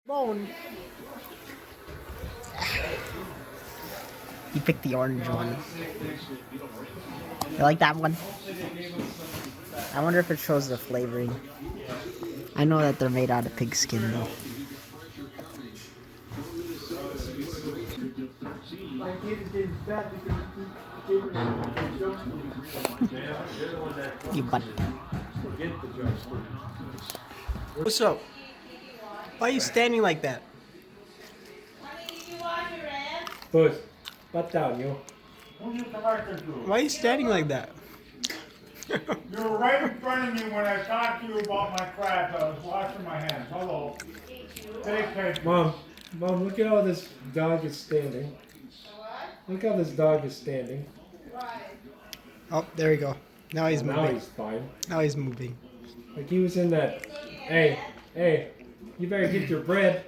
Bone. You picked the orange one. You like that one? I wonder if it shows the flavoring. I know that they're made out of pig skin though. You butt. What's up? Why are you standing like that? Boosa, butt down, yo. Why are you standing like that? You were right in front of me when I talked to you about my crabs. I was washing my hands. Hello. Take care. Mom, look at how this dog is standing. Look how this dog is standing. Oh, there we go. Now he's moving. Now he's fine. Now he's moving. Like he was in that. Hey, you better get your bread.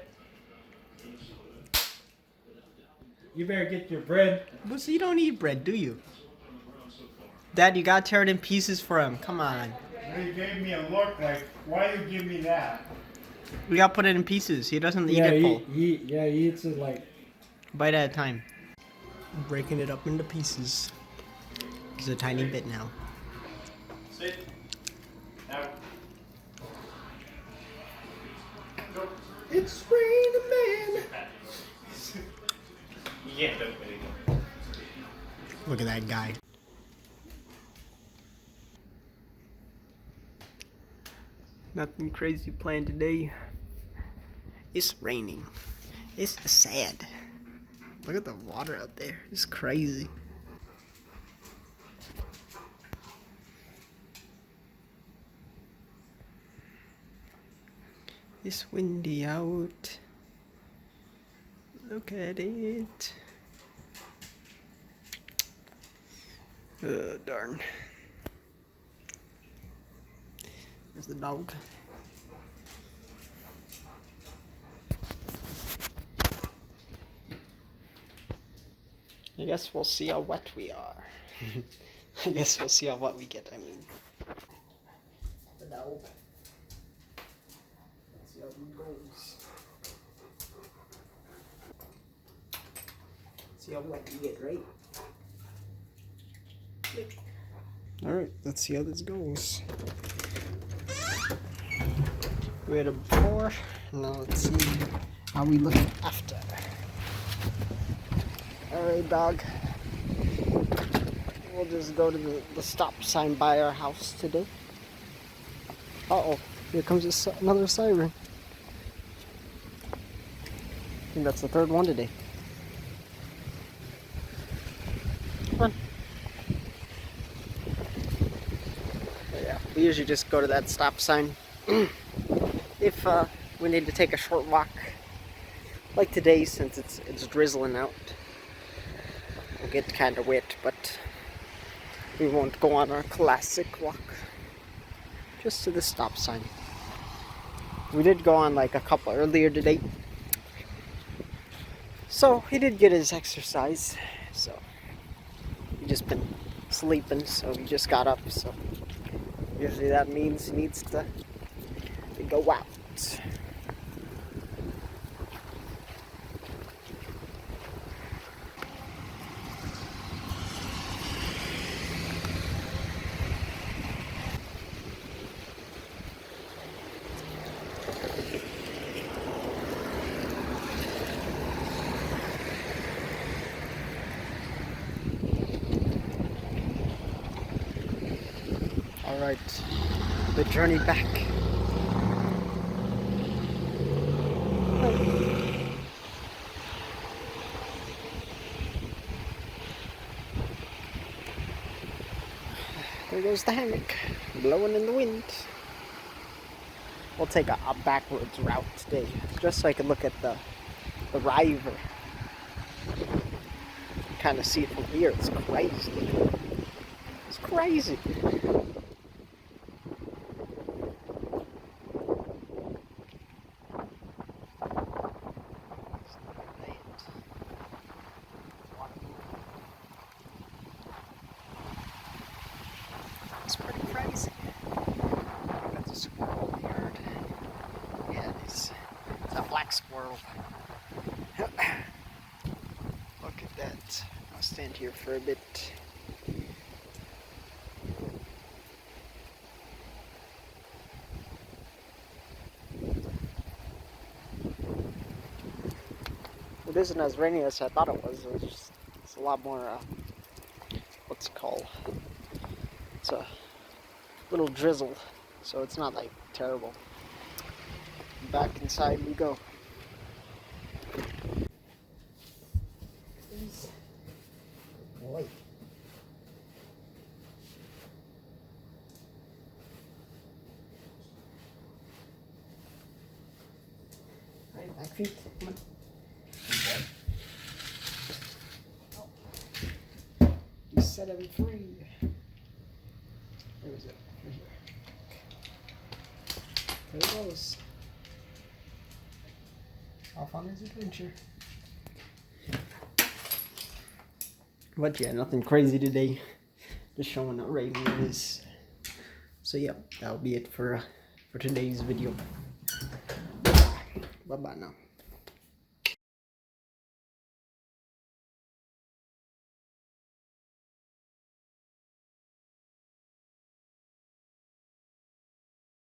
You better get your bread. Boosa, you don't eat bread, do you? Dad, you gotta tear it in pieces for him. Come on. You gave me a look like, why you give me that? We gotta put it in pieces. He doesn't eat Yeah, it full. he eats it like. Bite at a time. Breaking it up into pieces. Just a tiny bit now. Sit. Now. It's raining, man. Yeah, don't really go. Look at that guy. Nothing crazy planned today. It's raining. It's sad. Look at the water out there. It's crazy. It's windy out. Look at it. Darn. There's the dog. I guess we'll see how wet we are. I guess we'll see how wet we get, I mean. The dog. Let's see how it goes. See how wet we get, right? Alright, let's see how this goes. We had a before, now let's see how we look after. Alright, dog. We'll just go to the stop sign by our house today. Uh-oh, here comes another siren. I think that's the third one today. Come on. Yeah, we usually just go to that stop sign if we need to take a short walk, like today since it's drizzling out. We'll get kind of wet, but we won't go on our classic walk. Just to the stop sign. We did go on like a couple earlier today, so he did get his exercise. So he just been sleeping, so he just got up. So usually that means he needs to go out. Alright, the journey back. There goes the hammock, blowing in the wind. We'll take a backwards route today, just so I can look at the river. Kind of see it from here. It's crazy. It's crazy. It's pretty crazy. Got the squirrel yard. Yeah, it's a black squirrel. world. Look at that. I'll stand here for a bit. It isn't as rainy as I thought it was. It's a lot more, what's it called? It's a little drizzle, so it's not like terrible. Back inside we go. Boy. Right, back feet. Come on. You set him free. Where is it? Right here. There he goes. Off on his adventure. But yeah, nothing crazy today. Just showing how rainy it is. So yeah, that'll be it for today's video. Bye bye now.